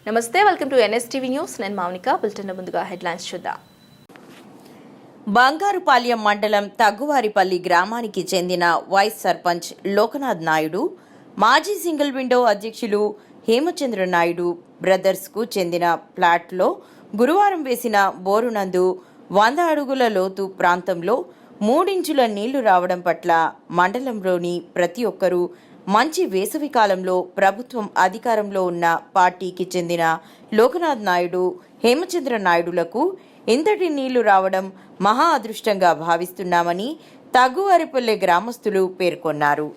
నమస్తే, welcome to NSTV news. నేను Mounika. Bulletin ముందుగా హెడ్లైన్స్ చూద్దాం. బంగారుపాళ్యం మండలం తగ్గువారిపల్లి గ్రామానికి చెందిన వైస్ సర్పంచ్ లోకనాథ్ నాయుడు, మాజీ సింగిల్ విండో అధ్యక్షులు హేమచంద్ర నాయుడు బ్రదర్స్కు చెందిన ప్లాట్లో గురువారం వేసిన బోరునందు 100 అడుగుల లోతు ప్రాంతంలో 3 ఇంచుల నీళ్లు రావడం పట్ల మండలంలోని ప్రతి ఒక్కరూ మంచి వేసవి కాలంలో ప్రభుత్వం అధికారంలో ఉన్న పార్టీకి చెందిన లోకనాథ్ నాయుడు, హేమచంద్ర నాయుడులకు ఇంతటి నీళ్లు రావడం మహా అదృష్టంగా భావిస్తున్నామని తగ్గువారిపల్లె గ్రామస్తులు పేర్కొన్నారు.